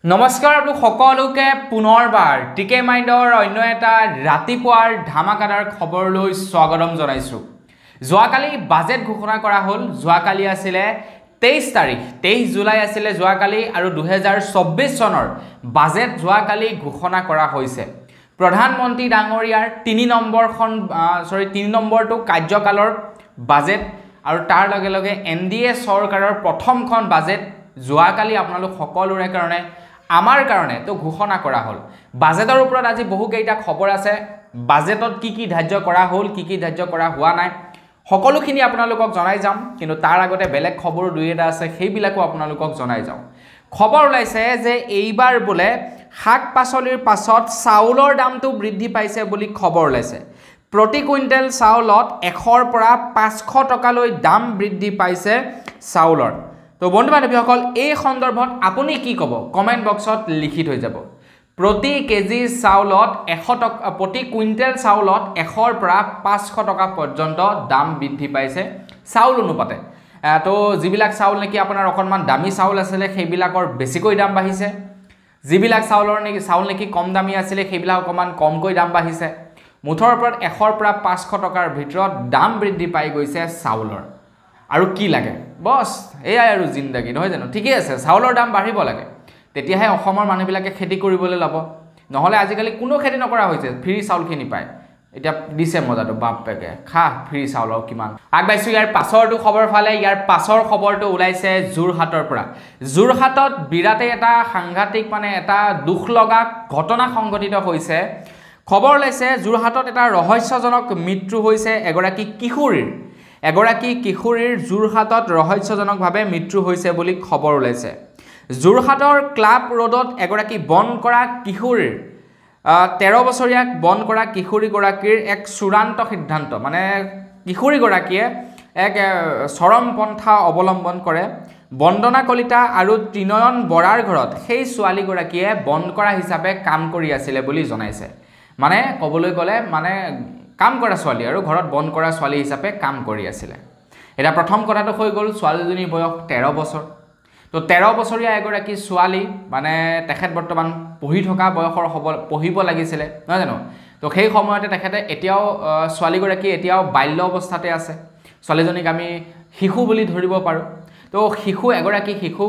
নমস্কাৰ আপোনালোক সকলোকে পুনৰবাৰ টিকে মাইণ্ডৰ অন্য এটা ৰাতিপুৱাৰ ধামাকাদাৰ খবৰলৈ স্বাগতম জনাইছো। যোৱাকালি বাজেট ঘোষণা কৰা হ'ল। যোৱাকালি আছিল 23 তাৰিখ 23 জুলাই আছিল যোৱাকালি আৰু 2024 চনৰ বাজেট যোৱাকালি ঘোষণা কৰা হৈছে। প্ৰধানমন্ত্ৰী ডাঙৰীয়াৰ 3 নম্বৰটো কাৰ্যকালৰ বাজেট আৰু তাৰ লগে লগে এনডিএ চৰকাৰৰ প্ৰথমখন বাজেট যোৱাকালি আপোনালোক সকলোৰে কাৰণে আমাৰ কাৰণে তো ঘোষণা কৰা হ'ল। বাজেটৰ ওপৰত আজি বহু কেইটা খবৰ আছে। বাজেটত কি ধাৰ্য কৰা হ'ল, কি ধাৰ্য কৰা হোৱা নাই, সকলোখিনি আপোনালোকক জনাই যাম। কিন্তু তাৰ আগতে বেলেগ খবৰ দুই এটা আছে, সেইবিলাকো আপোনালোকক জনাই যাওঁ। খবৰ ওলাইছে যে এইবাৰ বোলে শাক পাচলিৰ পাছত চাউলৰ দামটো বৃদ্ধি পাইছে বুলি খবৰ ওলাইছে। প্ৰতি কুইণ্টেল চাউলত 100ৰ পৰা 500 টকালৈ দাম বৃদ্ধি পাইছে চাউলৰ। তো বন্ধু বান্ধৱীসকল, এই সন্দৰ্ভত আপুনি কি ক'ব কমেণ্ট বক্সত লিখি থৈ যাব। প্ৰতি কেজি চাউলত 100 টকা, প্ৰতি কুইণ্টেল চাউলত 100ৰ পৰা 500 টকা পৰ্যন্ত দাম বৃদ্ধি পাইছে চাউল অনুপাতে। তো যিবিলাক চাউল নেকি আপোনাৰ অকণমান দামী চাউল আছিলে সেইবিলাকৰ বেছিকৈ দাম বাঢ়িছে। যিবিলাক চাউল নেকি কম দামী আছিলে সেইবিলাক অকণমান কমকৈ দাম বাঢ়িছে। মুঠৰ ওপৰত 100ৰ পৰা 500 টকাৰ ভিতৰত দাম বৃদ্ধি পাই গৈছে চাউলৰ। আৰু কি লাগে বছ, এয়াই আৰু জিন্দগী, নহয় জানো? ঠিকেই আছে, চাউলৰ দাম বাঢ়িব লাগে, তেতিয়াহে অসমৰ মানুহবিলাকে খেতি কৰিবলৈ ল'ব। নহ'লে আজিকালি কোনো খেতি নকৰা হৈছে, ফ্ৰী চাউলখিনি পায়। এতিয়া দিছে মজাটো, বাপেকে খা ফ্ৰী চাউলৰ কিমান। আগবাঢ়িছোঁ ইয়াৰ পাছৰটো খবৰ ফালে। ইয়াৰ পাছৰ খবৰটো ওলাইছে যোৰহাটৰ পৰা। যোৰহাটত বিৰাটেই এটা সাংঘাতিক এটা দুখ লগা ঘটনা সংঘটিত হৈছে। খবৰ ওলাইছে যোৰহাটত এটা ৰহস্যজনক মৃত্যু হৈছে এগৰাকী কিশোৰীৰ। যোৰহাটত ৰহস্যজনকভাৱে মৃত্যু হৈছে বুলি খবৰ ওলাইছে। যোৰহাটৰ ক্লাব ৰোডত এগৰাকী বন কৰা কিশোৰীৰ 13 বছৰীয়া বন কৰা কিশোৰীগৰাকীৰ এক চূড়ান্ত সিদ্ধান্ত, কিশোৰীগৰাকীয়ে এক চৰম পন্থা অৱলম্বন কৰে। বন্দনা কলিতা আৰু ত্ৰিনয়ন বৰাৰ ঘৰত সেই ছোৱালীগৰাকীয়ে বন কৰা হিচাপে কাম কৰি আছিলে বুলি জনাইছে। ক'বলৈ গ'লে কাম কৰা ছোৱালী আৰু ঘৰত বন কৰা ছোৱালী হিচাপে কাম কৰি আছিলে। এতিয়া প্ৰথম কথাটো হৈ গ'ল, ছোৱালীজনীৰ বয়স 13 বছৰ। তো 13 বছৰীয়া এগৰাকী ছোৱালী, তেখেত বৰ্তমান পঢ়ি থকা বয়সৰ পঢ়িব লাগিছিলে, নহয় জানো? তো সেই সময়তে তেখেতে এতিয়াও ছোৱালীগৰাকী এতিয়াও বাল্য অৱস্থাতে আছে। ছোৱালীজনীক আমি শিশু বুলি ধৰিব পাৰোঁ। তো এগৰাকী শিশু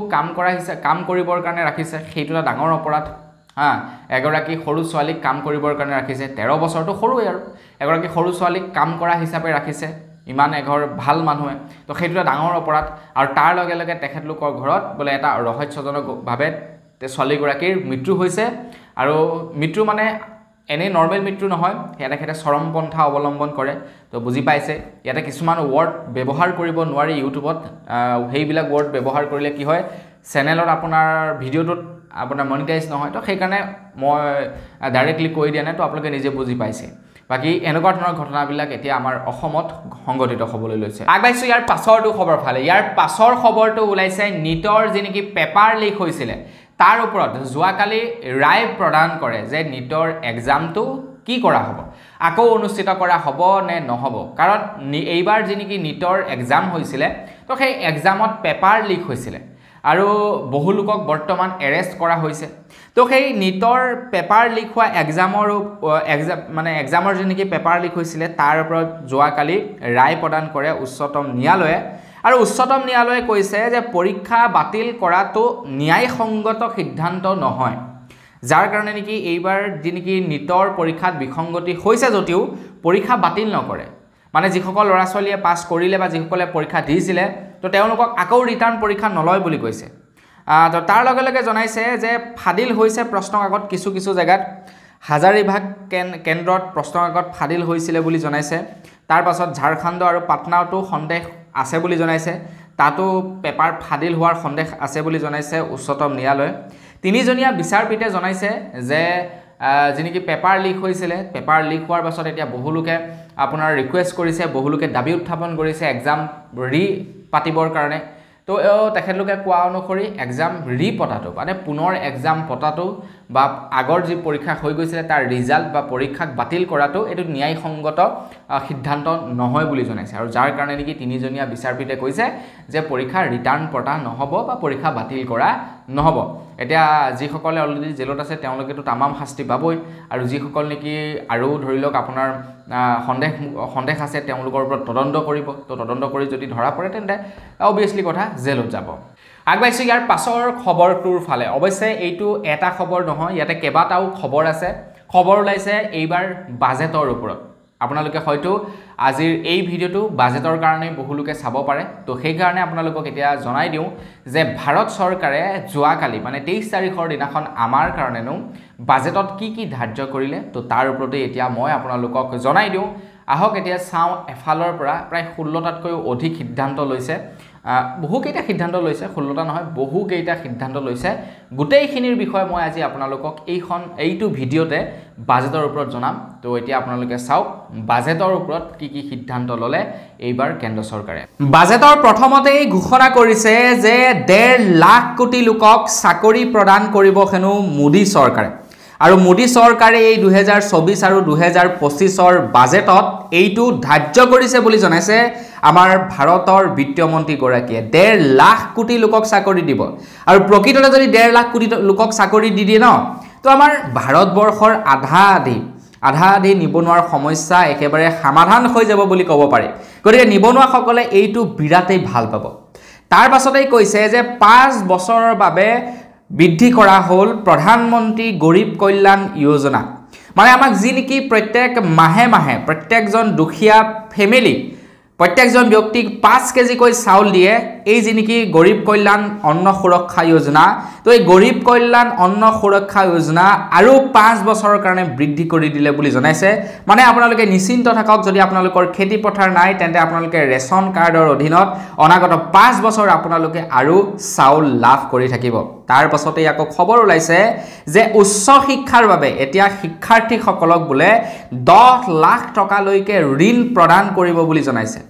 কাম কৰিবৰ কাৰণে ৰাখিছে, সেইটো এটা ডাঙৰ অপৰাধ। এগৰাকী সৰু ছোৱালীক কাম কৰিবৰ কাৰণে ৰাখিছে। 13 বছৰটো সৰুৱে আৰু এগৰাকী সৰু ছোৱালীক কাম কৰা হিচাপে ৰাখিছে ইমান এঘৰ ভাল মানুহে। তো সেইটো এটা ডাঙৰ অপৰাধ। আৰু তাৰ লগে লগে তেখেতলোকৰ ঘৰত বোলে এটা ৰহস্যজনকভাৱে ছোৱালীগৰাকীৰ মৃত্যু হৈছে। আৰু মৃত্যু এনেই নৰ্মেল মৃত্যু নহয়, তেখেতে চৰম পন্থা অৱলম্বন কৰে। তো বুজি পাইছে, ইয়াতে কিছুমান ৱৰ্ড ব্যৱহাৰ কৰিব নোৱাৰি ইউটিউবত। সেইবিলাক ৱৰ্ড ব্যৱহাৰ কৰিলে কি হয়, চেনেলত আপোনাৰ ভিডিঅ'টোত আপোনাৰ মনিটাইজ নহয়। তো সেইকাৰণে মই ডাইৰেক্টলি কৈ দিয়া নাই, তো আপোনালোকে নিজে বুজি পাইছে। বাকী এনেকুৱা ধৰণৰ ঘটনাবিলাক এতিয়া আমাৰ অসমত সংঘটিত হ'বলৈ লৈছে। আগবাঢ়িছোঁ ইয়াৰ পাছৰটো খবৰ ফালে। ইয়াৰ পাছৰ খবৰটো ওলাইছে নিটৰ যি নেকি পেপাৰ লিক হৈছিলে তাৰ ওপৰত যোৱাকালি ৰায় প্ৰদান কৰে যে নিটৰ এক্সামটো কি কৰা হ'ব, আকৌ অনুষ্ঠিত কৰা হ'ব নে নহ'ব। কাৰণ এইবাৰ যি নেকি নিটৰ এক্সাম হৈছিলে, তো সেই এক্সামত পেপাৰ লিক হৈছিলে আৰু বহু লোকক বৰ্তমান এৰেষ্ট কৰা হৈছে। তো সেই নিটৰ পেপাৰ লিক হোৱা এক্সামৰ যি নেকি পেপাৰ লিক হৈছিলে তাৰ ওপৰত যোৱাকালি ৰায় প্ৰদান কৰে উচ্চতম ন্যায়ালয়ে। আৰু উচ্চতম ন্যায়ালয়ে কৈছে যে পৰীক্ষা বাতিল কৰাটো ন্যায়সংগত সিদ্ধান্ত নহয়। যাৰ কাৰণে নেকি এইবাৰ যি নেকি নিটৰ পৰীক্ষাত বিসংগতি হৈছে যদিও পৰীক্ষা বাতিল নকৰে। যিসকল ল'ৰা ছোৱালীয়ে পাছ কৰিলে বা যিসকলে পৰীক্ষা দিছিলে, তো তেওঁলোকক আকৌ ৰিটাৰ্ণ পৰীক্ষা নলয় বুলি কৈছে। তো তাৰ লগে লগে জনাইছে যে ফাদিল হৈছে প্ৰশ্ন কাকত, কিছু জেগাত হাজাৰিবাগ কেন্দ্ৰত প্ৰশ্ন কাকত ফাদিল হৈছিলে বুলি জনাইছে। তাৰ পাছত ঝাৰখণ্ড আৰু পাটনাতো সন্দেহ আছে বুলি জনাইছে, তাতো পেপাৰ ফাদিল হোৱাৰ সন্দেহ আছে বুলি জনাইছে উচ্চতম ন্যায়ালয়ে। 3জনীয়া বিচাৰপীঠে জনাইছে যে যি নেকি পেপাৰ লিক হৈছিলে, পেপাৰ লিক হোৱাৰ পাছত এতিয়া বহু লোকে আপোনাৰ ৰিকুৱেষ্ট কৰিছে, বহু লোকে দাবী উত্থাপন কৰিছে এক্সাম পাতিবৰ কাৰণে। তো তেখেতলোকে কোৱা অনুসৰি এক্সাম পতাটো পুনৰ এক্সাম পতাটো বা আগৰ যি পৰীক্ষা হৈ গৈছিলে তাৰ ৰিজাল্ট বা পৰীক্ষাক বাতিল কৰাটো এটো ন্যায়সংগত সিদ্ধান্ত নহয় বুলি জনাইছে আৰু যাৰ কাৰণে নেকি তিনিজনীয়া বিচাৰপীঠে কৈছে যে পৰীক্ষা ৰিটাৰ্ণ পতা নহব বা পৰীক্ষা বাতিল কৰা নহব এতিয়া যিসকলে অলৰেডি জেলত আছে তেওঁলোকেতো তামাম শাস্তি পাবই আৰু যিসকল নেকি আৰু ধৰি লওক আপোনাৰ সন্দেহ আছে তেওঁলোকৰ ওপৰত তদন্ত কৰিব তো তদন্ত কৰি যদি ধৰা পৰে তেন্তে অবভিয়াছলি কথা জেলত যাব আগবাইছো ইয়াৰ পাছৰ খবৰটোৰ ফালে অৱশ্যে এইটো এটা খবৰ নহয় ইয়াতে কেবাটাও খবৰ আছে খবৰ ওলাইছে এইবাৰ বাজেটৰ ওপৰত আপোনালোকে হয়তো আজিৰ এই ভিডিওটো বাজেটৰ কাৰণে বহুলোকে চাব পাৰে তো সেই কাৰণে আপোনালোকক এতিয়া জনাই দিওঁ যে ভাৰত চৰকাৰে যোৱাকালি মানে 23 তাৰিখৰ দিনাখন আমাৰ কাৰণেনো বাজেটত কি ধাৰ্য কৰিলে তো তাৰ ওপৰতে এতিয়া মই আপোনালোকক জনাই দিওঁ আহক এতিয়া চাওঁ এফালৰ পৰা প্ৰায় 16টাতকৈ অধিক সিদ্ধান্ত লৈছে বহুকেইটা সিদ্ধান্ত লৈছে 16টা নহয় বহুকেইটা সিদ্ধান্ত লৈছে গোটেইখিনিৰ বিষয়ে মই আজি আপোনালোকক এইটো ভিডিওতে বাজেটৰ ওপৰত জনাম তো এতিয়া আপোনালোকে চাওক বাজেটৰ ওপৰত কি সিদ্ধান্ত ললে এইবাৰ কেন্দ্ৰ চৰকাৰে বাজেটৰ প্ৰথমতেই ঘোষণা কৰিছে যে 1.5 লাখ কোটি লোকক চাকৰি প্ৰদান কৰিব হেনো মোদী চৰকাৰে আৰু মোদী চৰকাৰে এই 2024 আৰু 2025ৰ বাজেটত এইটো ধাৰ্য কৰিছে বুলি জনাইছে আমাৰ ভাৰতৰ বিত্ত মন্ত্ৰী গৰাকীয়ে 1.5 লাখ কোটি লোকক চাকৰি দিব আৰু প্ৰকৃততে যদি 1.5 লাখ কোটি লোকক চাকৰি দি দিয়ে ন তো আমাৰ ভাৰতবৰ্ষৰ আধা আধি নিবনুৱাৰ সমস্যা একেবাৰে সমাধান হৈ যাব বুলি ক'ব পাৰি গতিকে নিবনুৱাসকলে এইটো বিৰাটেই ভাল পাব তাৰ পাছতেই কৈছে যে 5 বছৰৰ বাবে বৃদ্ধি কৰা হল প্ৰধানমন্ত্ৰী গৰীব কল্যাণ যোজনা মানে আমাক যি নেকি প্ৰত্যেক মাহে প্ৰত্যেকজন দুখীয়া ফ্যামিলি প্ৰত্যেকজন ব্যক্তিক 5 কেজি কৈ চাউল দিয়ে এই যি নেকি গৰীব কল্যাণ অন্ন সুৰক্ষা যোজনা তো এই গৰীব কল্যাণ অন্ন সুৰক্ষা যোজনা আৰু 5 বছৰৰ কাৰণে বৃদ্ধি কৰি দিলে বুলি জনাইছে মানে আপোনালোকে নিশ্চিন্ত থাকক যদি আপোনালোকৰ খেতি পথাৰ নাই তেন্তে আপোনালোকে ৰেশন কাৰ্ডৰ অধীনত অনাগত 5 বছৰ আপোনালোকে আৰু চাউল লাভ কৰি থাকিব তাৰ পাছতে আকৌ খবৰ ওলাইছে যে উচ্চ শিক্ষাৰ বাবে এতিয়া শিক্ষাৰ্থীসকলক বোলে 10 লাখ টকা লৈকে ঋণ প্ৰদান কৰিব বুলি জনাইছে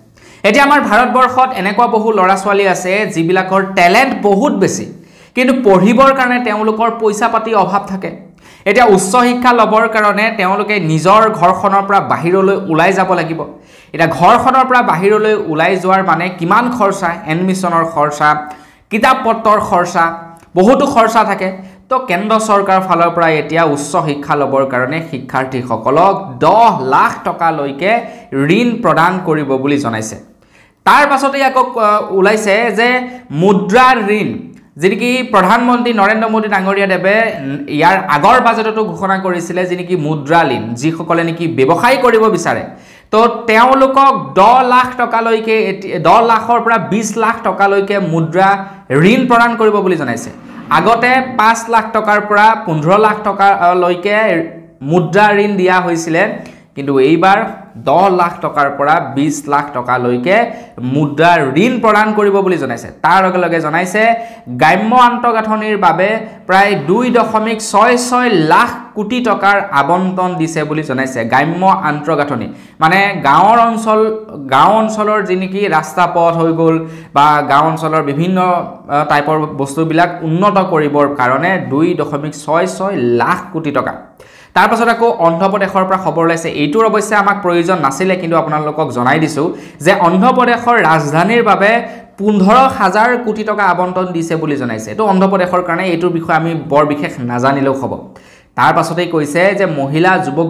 এতিয়া আমাৰ ভাৰতবৰ্ষত এনেকুৱা বহু লৰা ছোৱালী আছে যিবিলাকৰ ট্যালেন্ট বহুত বেছি কিন্তু পঢ়িবৰ কাৰণে তেওঁলোকৰ পইচা পাতি অভাৱ থাকে এতিয়া উচ্চ শিক্ষা লবৰ কাৰণে তেওঁলোকে নিজৰ ঘৰখনৰ পৰা বাহিৰলৈ ওলাই যাব লাগিব এটা ঘৰখনৰ পৰা বাহিৰলৈ ওলাই যোৱাৰ মানে কিমান খৰচা এডমিশনৰ খৰচা কিতাপ পত্ৰৰ খৰচা বহুতো খৰচা থাকে তো কেন্দ্ৰ চৰকাৰ ফালৰ পৰা এতিয়া উচ্চ শিক্ষা লবৰ কাৰণে শিক্ষাৰ্থীসকলক 10 লাখ টকা লৈকে ঋণ প্ৰদান কৰিব বুলি জনাইছে তাৰ পাছতে আকৌ ওলাইছে যে মুদ্ৰা ঋণ যিকি প্ৰধানমন্ত্ৰী নৰেন্দ্ৰ মোদী ডাঙৰীয়া দেৱে ইয়াৰ আগৰ বাজেটতো ঘোষণা কৰিছিলে যিকি মুদ্ৰা ঋণ যিসকলে নেকি ব্যৱসায় কৰিব বিচাৰে তো তেওঁলোকক 10 লাখ টকা লৈকে 10 লাখৰ পৰা 20 লাখ টকা লৈকে মুদ্ৰা ঋণ প্ৰদান কৰিব বুলি জনাইছে আগতে 5 লাখ টকাৰ পৰা 15 লাখ টকা লৈকে মুদ্ৰা ঋণ দিয়া হৈছিল কিন্তু এইবাৰ 10 লাখ টকাৰ পৰা 20 লাখ টকা লৈকে মুদ্ৰা ঋণ প্ৰদান কৰিব বুলি জনাইছে তাৰ লগে লগে জনাইছে গ্ৰাম্য আন্তঃগাঁথনিৰ বাবে প্ৰায় 2.66 লাখ কোটি টকাৰ আবণ্টন দিছে বুলি জনাইছে গ্ৰাম্য আন্তঃগাঁথনি মানে গাঁও অঞ্চলৰ যি নেকি ৰাস্তা পথ হৈ গল বা গাঁও অঞ্চলৰ বিভিন্ন টাইপৰ বস্তুবিলাক উন্নত কৰিবৰ কাৰণে 2.66 লাখ কোটি টকা তাৰ পাছত আকৌ অন্ধ্ৰপ্ৰদেশৰ পৰা খবৰ লাইছে এইটোৰ অৱশ্যে আমাক প্ৰয়োজন নাছিলে কিন্তু আপোনালোকক জনাই দিছো যে অন্ধ্ৰপ্ৰদেশৰ ৰাজধানীৰ বাবে 15,000 কোটি টকা আবণ্টন দিছে বুলি জনাইছে তো অন্ধ্ৰপ্ৰদেশৰ কাৰণে এইটোৰ বিষয়ে আমি বৰ বিশেষ নাজানিলেও হ'ব তাৰ পাছতেই কৈছে যে মহিলা যুৱক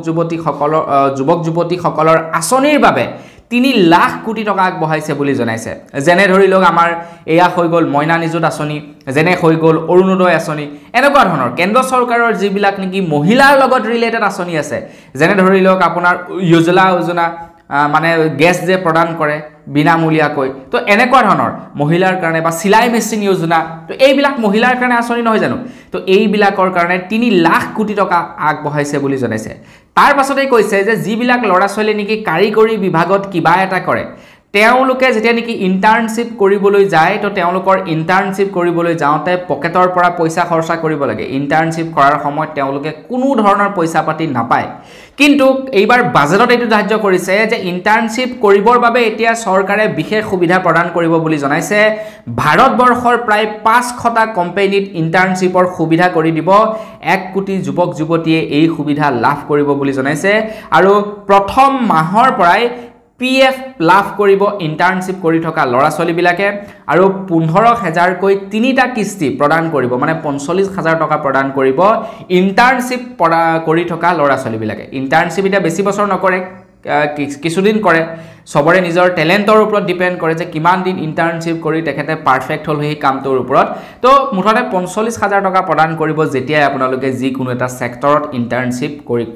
যুৱতীসকলৰ আঁচনিৰ বাবে 3 লাখ কোটি টকা আগবঢ়াইছে বুলি জনাইছে যেনে ধৰি লওক আমাৰ এয়া হৈ গল মইনা নিযুত আঁচনি যেনে হৈ গল অৰুণোদয় আঁচনি এনেকুৱা ধৰণৰ কেন্দ্ৰ চৰকাৰৰ যিবিলাক নেকি মহিলাৰ লগত ৰিলেটেড আঁচনি আছে যেনে ধৰি লওক আপোনাৰ উজ্জ্বলা যোজনা মানে গেছ যে প্ৰদান কৰে বিনামূলীয়াকৈ তো এনেকুৱা ধৰণৰ মহিলাৰ কাৰণে বা সিলাই মেচিন যোজনা তো এইবিলাক মহিলাৰ কাৰণে আঁচনি নহয় জানো তো এইবিলাকৰ কাৰণে 3 লাখ কোটি টকা আগবঢ়াইছে বুলি জনাইছে তাৰ পাছতেই কৈছে যে যিবিলাক লৰা ছোৱালী নেকি কাৰিকৰী বিভাগত কিবা এটা কৰে তেওঁলোকে যেতিয়া নেকি ইণ্টাৰ্ণশ্বিপ কৰিবলৈ যায় তো তেওঁলোকৰ ইণ্টাৰ্ণশ্বিপ কৰিবলৈ যাওঁতে পকেটৰ পৰা পইচা খৰচা কৰিব লাগে ইণ্টাৰ্ণশ্বিপ কৰাৰ সময়ত তেওঁলোকে কোনো ধৰণৰ পইচা পাতি নাপায় কিন্তু এইবাৰ বাজেটত এইটো ধাৰ্য কৰিছে যে ইণ্টাৰ্ণশ্বিপ কৰিবৰ বাবে এতিয়া চৰকাৰে বিশেষ সুবিধা প্ৰদান কৰিব বুলি জনাইছে ভাৰতবৰ্ষৰ প্ৰায় 500টা কোম্পানীত ইণ্টাৰ্ণশ্বিপৰ সুবিধা কৰি দিব 1 কোটি যুৱক যুৱতীয়ে এই সুবিধা লাভ কৰিব বুলি জনাইছে আৰু প্ৰথম মাহৰ পৰাই PF লাভ কৰিব ইণ্টাৰ্ণশ্বিপ কৰি থকা লৰা ছোৱালীবিলাকে আৰু 15000 কৈ 3টা কিস্তি প্ৰদান কৰিব মানে 45000 টকা প্ৰদান কৰিব ইণ্টাৰ্ণশ্বিপ কৰি থকা লৰা ছোৱালীবিলাকে ইণ্টাৰ্ণশ্বিপ এটা বেছি বছৰ নকৰে কিছুদিন কৰে সবৰে নিজৰ টেলেন্টৰ ওপৰত ডিপেন্ড কৰে যে কিমান দিন ইণ্টাৰ্ণশ্বিপ কৰি তেখেতে পাৰফেক্ট হল সেই কামটোৰ ওপৰত তো মুঠতে 45000 টকা প্ৰদান কৰিব যেতিয়া আপোনালোকে যি কোনো এটা সেক্টৰত ইণ্টাৰ্ণশ্বিপ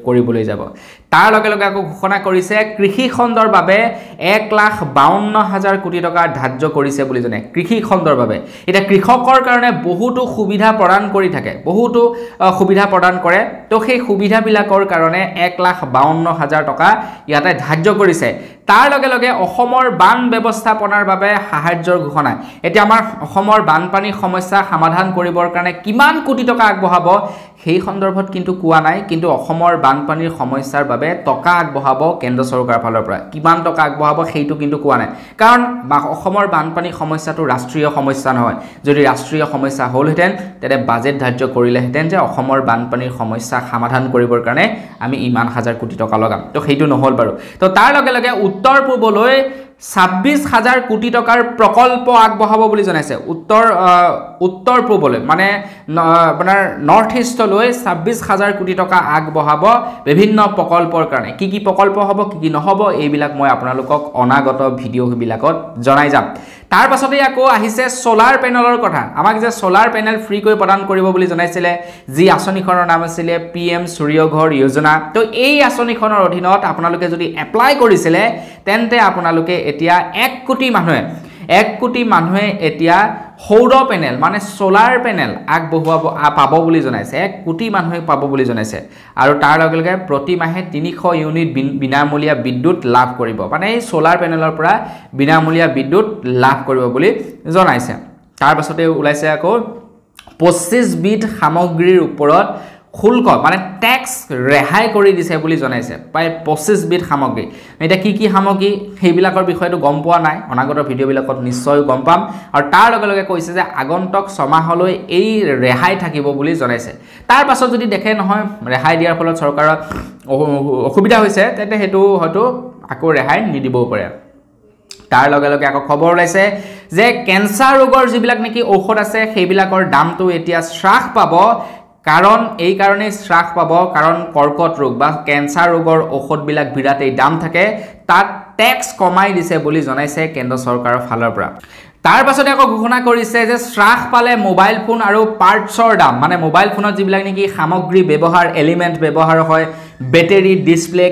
কৰিবলৈ যাব তাৰ লগে লগে আকৌ ঘোষণা কৰিছে কৃষি খণ্ডৰ বাবে 1,52,000 কোটি টকা ধাৰ্য কৰিছে বুলি জনে কৃষি খণ্ডৰ বাবে এটা কৃষকৰ কাৰণে বহুতো সুবিধা প্ৰদান কৰি থাকে বহুতো সুবিধা প্ৰদান কৰে তো সেই সুবিধাবিলাকৰ কাৰণে 1,52,000 টকা ইয়াতে ধাৰ্য কৰিছে তাৰ লগে লগে অসমৰ বান ব্যৱস্থাপনাৰ বাবে সাহায্যৰ ঘোষণা এতিয়া আমাৰ অসমৰ বানপানীৰ সমস্যা সমাধান কৰিবৰ কাৰণে কিমান কোটি টকা আগবঢ়াব সেই সন্দৰ্ভত কিন্তু কোৱা নাই কিন্তু অসমৰ বানপানীৰ সমস্যাৰ বাবে টকা আগবঢ়াব কেন্দ্ৰ চৰকাৰৰ ফালৰ পৰা কিমান টকা আগবঢ়াব সেইটো কিন্তু কোৱা নাই কাৰণ অসমৰ বানপানীৰ সমস্যাটো ৰাষ্ট্ৰীয় সমস্যা নহয় যদি ৰাষ্ট্ৰীয় সমস্যা হলহেতেন তেতে বাজেট ধাৰ্য কৰিলেহেতেন যে অসমৰ বানপানীৰ সমস্যা সমাধান কৰিবৰ কাৰণে আমি ইমান হাজাৰ কোটি টকা লগাম তো সেইটো নহল বাৰু তো তাৰ লগে লগে উত্তৰ পূৰ্বলৈ 26000 কোটি টকাৰ প্ৰকল্প আগবঢ়াব বুলি জনাইছে উত্তৰ পূৰ্বলৈ মানে আপোনাৰ নৰ্থ ইষ্টলৈ 26000 কোটি টকা আগবঢ়াব বিভিন্ন প্ৰকল্পৰ কাৰণে কি প্ৰকল্প হ'ব কি নহব এইবিলাক মই আপোনালোকক অনাগত ভিডিঅ'বিলাকত জনাই যাম তাৰ পাছতে আকৌ আহিছে সোলাৰ পেনেলৰ কথা আমাক যে সোলাৰ পেনেল ফ্ৰী কৰি প্ৰদান কৰিব বুলি জনাইছিলে যি আঁচনিখনৰ নাম আছিল PM সূৰ্য ঘৰ যোজনা তো এই আঁচনিখনৰ অধীনত আপোনালোকে যদি এপ্লাই কৰিছিলে তেন্তে আপোনালোকে এতিয়া 1 কোটি মানুহে এতিয়া সৌৰ পেনেল মানে সোলাৰ পেনেল আগবঢ়াব পাব বুলি জনাইছে 1 কোটি মানুহে পাব বুলি জনাইছে আৰু তাৰ লগে লগে প্ৰতি মাহে 300 ইউনিট বিনামূলীয়া বিদ্যুৎ লাভ কৰিব মানে এই সোলাৰ পেনেলৰ পৰা বিনামূলীয়া বিদ্যুৎ লাভ কৰিব বুলি জনাইছে তাৰ পাছতে ওলাইছে আকৌ 25 বিধ সামগ্ৰীৰ ওপৰত শুল্ক মানে ট্যাক্স ৰেহাই কৰি দিছে বুলি জনাইছে প্ৰায় 25 বিধ সামগ্ৰী এটা কি সামগ্ৰী সেইবিলাকৰ বিষয়টো গম পোৱা নাই অনাগত ভিডিঅ'বিলাকত নিশ্চয় গম পাম আৰু তাৰ লগে লগে কৈছে যে আগন্তুক ছমাহলৈ এই ৰেহাই থাকিব বুলি জনাইছে তাৰ পাছত যদি দেখে নহয় ৰেহাই দিয়াৰ ফলত চৰকাৰৰ অসুবিধা হৈছে তেন্তে হেতু হয়তো আকৌ ৰেহাই নিদিবও পাৰে তাৰ লগে লগে আকৌ খবৰ ওলাইছে যে কেন্সাৰ ৰোগৰ যিবিলাক নেকি ঔষধ আছে সেইবিলাকৰ দামটো এতিয়া হ্ৰাস পাব কাৰণ এই কাৰণে হ্ৰাস পাব কাৰণ কৰ্কট ৰোগ বা কেন্সাৰ ৰোগৰ ঔষধবিলাক বিৰাটেই দাম থাকে তাত ট্যাক্স কমাই দিছে বুলি জনাইছে কেন্দ্ৰ চৰকাৰৰ ফালৰ পৰা তাৰ পাছতে আকৌ ঘোষণা কৰিছে যে হ্ৰাস পালে মোবাইল ফোন আৰু পাৰ্টছৰ দাম মানে মোবাইল ফোনত যিবিলাক নেকি সামগ্ৰী ব্যৱহাৰ এলিমেন্ট ব্যৱহাৰ হয় বেটাৰী ডিসপ্লে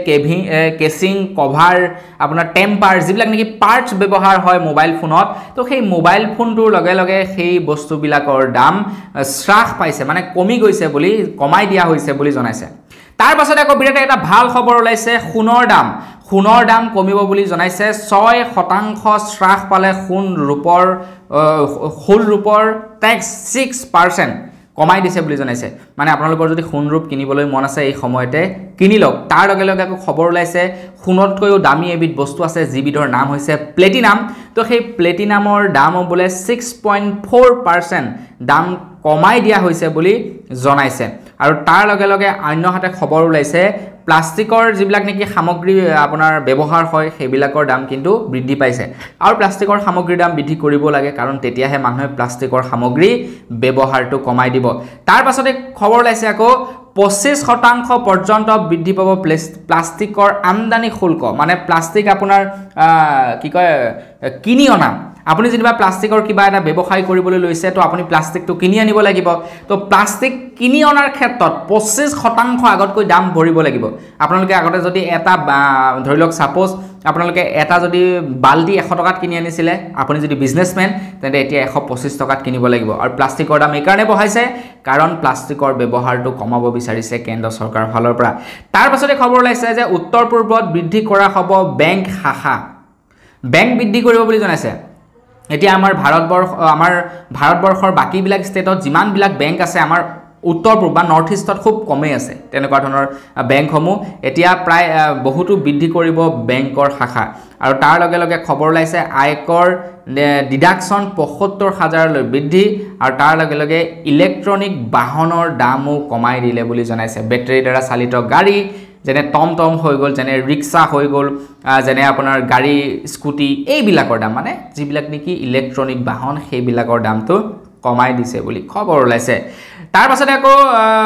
কেচিং কভাৰ আপোনাৰ টেম্পাৰ যিবিলাক নেকি পাৰ্টছ ব্যৱহাৰ হয় মোবাইল ফোনত তো সেই মোবাইল ফোনটোৰ লগে লগে সেই বস্তুবিলাকৰ দাম হ্ৰাস পাইছে মানে কমি গৈছে বুলি কমাই দিয়া হৈছে বুলি জনাইছে তাৰ পাছতে আকৌ বিৰাট এটা ভাল খবৰ ওলাইছে সোণৰ দাম কমিব বুলি জনাইছে 6% হ্ৰাস পালে সোণ ৰূপৰ ট্যাক্স 6% কমাই দিছে বুলি জনাইছে মানে আপোনালোকৰ যদি সোণ ৰূপ কিনিবলৈ মন আছে এই সময়তে কিনি লওক তাৰ লগে লগে আকৌ খবৰ ওলাইছে সোণতকৈও দামী এবিধ বস্তু আছে যিবিধৰ নাম হৈছে প্লেটিনাম তো সেই প্লেটিনামৰ দাম বোলে 6.4% দাম কমাই দিয়া হৈছে বুলি জনাইছে আৰু তাৰ লগে লগে অন্যহাতে খবৰ ওলাইছে প্লাষ্টিকৰ যিবিলাক নেকি সামগ্ৰী আপোনাৰ ব্যৱহাৰ হয় সেইবিলাকৰ দাম কিন্তু বৃদ্ধি পাইছে আৰু প্লাষ্টিকৰ সামগ্ৰীৰ দাম বৃদ্ধি কৰিব লাগে কাৰণ তেতিয়াহে মানুহে প্লাষ্টিকৰ সামগ্ৰী ব্যৱহাৰটো কমাই দিব তাৰ পাছতে খবৰ ওলাইছে আকৌ 25% পৰ্যন্ত বৃদ্ধি পাব প্লাষ্টিকৰ আমদানি শুল্ক মানে প্লাষ্টিক আপোনাৰ কি কয় কিনি অনা আপুনি যেনিবা প্লাষ্টিকৰ কিবা এটা ব্যৱসায় কৰিবলৈ লৈছে তো আপুনি প্লাষ্টিকটো কিনি আনিব লাগিব তো প্লাষ্টিক কিনি অনাৰ ক্ষেত্ৰত 25% আগতকৈ দাম ভৰিব লাগিব আপোনালোকে আগতে যদি এটা ধৰি লওক সাপোজ আপোনালোকে এটা যদি বালটি 100 টকাত কিনি আনিছিলে আপুনি যদি বিজনেসম্যান তেন্তে এতিয়া 125 টকাত কিনিব লাগিব আৰু প্লাষ্টিকৰ দাম এই কাৰণে বঢ়াইছে কাৰণ প্লাষ্টিকৰ ব্যৱহাৰটো কমাব বিচাৰিছে কেন্দ্ৰ চৰকাৰৰ ফালৰ পৰা তাৰ পাছতে খবৰ ওলাইছে যে উত্তৰ পূৰ্বত বৃদ্ধি কৰা হ'ব বেংক শাখা বেংক বৃদ্ধি কৰিব বুলি জনাইছে এতিয়া আমাৰ ভাৰতবৰ্ষৰ বাকিবিলাক ষ্টেটত যিমানবিলাক বেংক আছে আমাৰ উত্তৰ পূব বা নৰ্থ ইষ্টত খুব কমেই আছে তেনেকুৱা ধৰণৰ বেংকসমূহ এতিয়া প্ৰায় বহুতো বৃদ্ধি কৰিব বেংকৰ শাখা আৰু তাৰ লগে লগে খবৰ ওলাইছে আয়কৰ ডিডাকশ্যন ৭৫,০০০লৈ বৃদ্ধি আৰু তাৰ লগে লগে ইলেক্ট্ৰনিক বাহনৰ দামো কমাই দিলে বুলি জনাইছে বেটাৰীৰ দ্বাৰা চালিত গাড়ী যেনে টমটম হৈ গ'ল যেনে ৰিক্সা হৈ গ'ল যেনে আপোনাৰ গাড়ী স্কুটি এইবিলাকৰ দাম মানে যিবিলাক নেকি ইলেক্ট্ৰনিক বাহন সেইবিলাকৰ দামটো কমাই দিছে বুলি খবৰ ওলাইছে তাৰ পাছতে আকৌ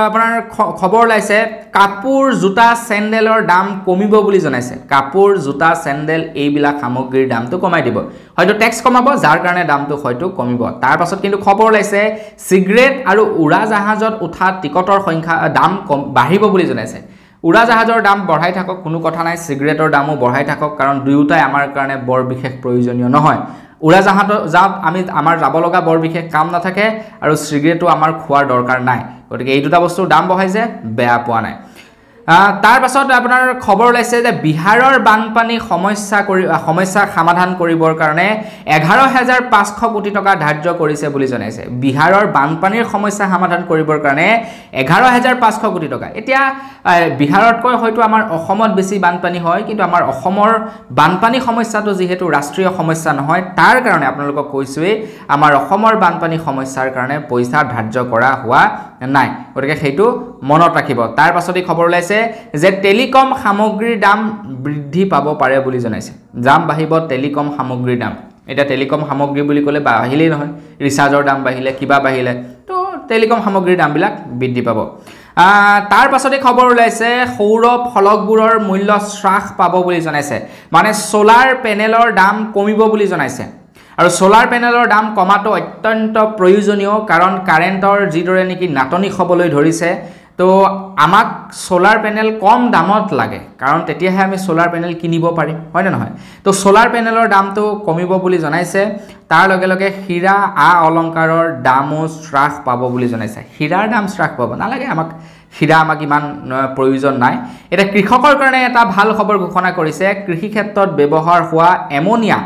আপোনাৰ খবৰ ওলাইছে কাপোৰ জোতা চেণ্ডেলৰ দাম কমিব বুলি জনাইছে কাপোৰ জোতা চেণ্ডেল এইবিলাক সামগ্ৰীৰ দামটো কমাই দিব হয়তো টেক্স কমাব যাৰ কাৰণে দামটো হয়তো কমিব তাৰ পাছত কিন্তু খবৰ ওলাইছে সিগাৰেট আৰু উৰাজাহাজত উঠা টিকটৰ সংখ্যা দাম বাঢ়িব বুলি জনাইছে উৰাজাহাজৰ দাম বঢ়াই থাকক কোনো কথা নাই সিগাৰেটৰ দামো বঢ়াই থাকক কাৰণ দুয়োটাই আমাৰ কাৰণে বৰ বিশেষ প্ৰয়োজনীয় নহয় উৰাজাহাজত আমাৰ যাব লগা বৰ বিশেষ কাম নাথাকে আৰু সিগাৰেটো আমাৰ খোৱাৰ দৰকাৰ নাই গতিকে এই দুটা বস্তুৰ দাম বঢ়াইছে বেয়া পোৱা নাই তাৰ পাছত আপোনাৰ খবৰ ওলাইছে যে বিহাৰৰ বানপানী সমস্যা সমাধান কৰিবৰ কাৰণে 11,৫০০ কোটি টকা ধাৰ্য কৰিছে বুলি জনাইছে বিহাৰৰ বানপানীৰ সমস্যা সমাধান কৰিবৰ কাৰণে 11,৫০০ কোটি টকা এতিয়া বিহাৰতকৈ হয়তো আমাৰ অসমত বেছি বানপানী হয় কিন্তু আমাৰ অসমৰ বানপানী সমস্যাটো যেহেতু ৰাষ্ট্ৰীয় সমস্যা নহয় তাৰ কাৰণে আপোনালোকক কৈছোৱে আমাৰ অসমৰ বানপানী সমস্যাৰ কাৰণে পইচা ধাৰ্য কৰা হোৱা নাই গতিকে সেইটো মনত ৰাখিব তাৰ পাছতে খবৰ ওলাইছে যে টেলিকম সামগ্ৰীৰ দাম বৃদ্ধি পাব পাৰে বুলি জনাইছে দাম বাঢ়িব টেলিকম সামগ্ৰীৰ দাম এটা টেলিকম সামগ্ৰী বুলি ক'লে বাঢ়িলেই নহয় ৰিচাৰ্জৰ দাম বাঢ়িলে কিবা বাঢ়িলে তো টেলিকম সামগ্ৰীৰ দামবিলাক বৃদ্ধি পাব তাৰ পাছতে খবৰ ওলাইছে সৌৰ ফলকবোৰৰ মূল্য হ্ৰাস পাব বুলি জনাইছে মানে সোলাৰ পেনেলৰ দাম কমিব বুলি জনাইছে আৰু সোলাৰ পেনেলৰ দাম কমাটো অত্যন্ত প্ৰয়োজনীয় কাৰণ কাৰেণ্টৰ যিদৰে নেকি নাটনি হ'বলৈ ধৰিছে তো আমাক সোলাৰ পেনেল কম দামত লাগে কাৰণ তেতিয়াহে আমি সোলাৰ পেনেল কিনিব পাৰিম হয় না নহয় তো সোলাৰ পেনেলৰ দামটো কমিব বুলি জনাইছে তাৰ লগে লগে হীৰা অলংকাৰৰ দামো হ্ৰাস পাব বুলি জনাইছে হীৰাৰ দাম হ্ৰাস পাব নালাগে হীৰা আমাক ইমান প্ৰয়োজন নাই এটা কৃষকৰ কাৰণে এটা ভাল খবৰ ঘোষণা কৰিছে কৃষি ক্ষেত্ৰত ব্যৱহাৰ হোৱা এমোনিয়া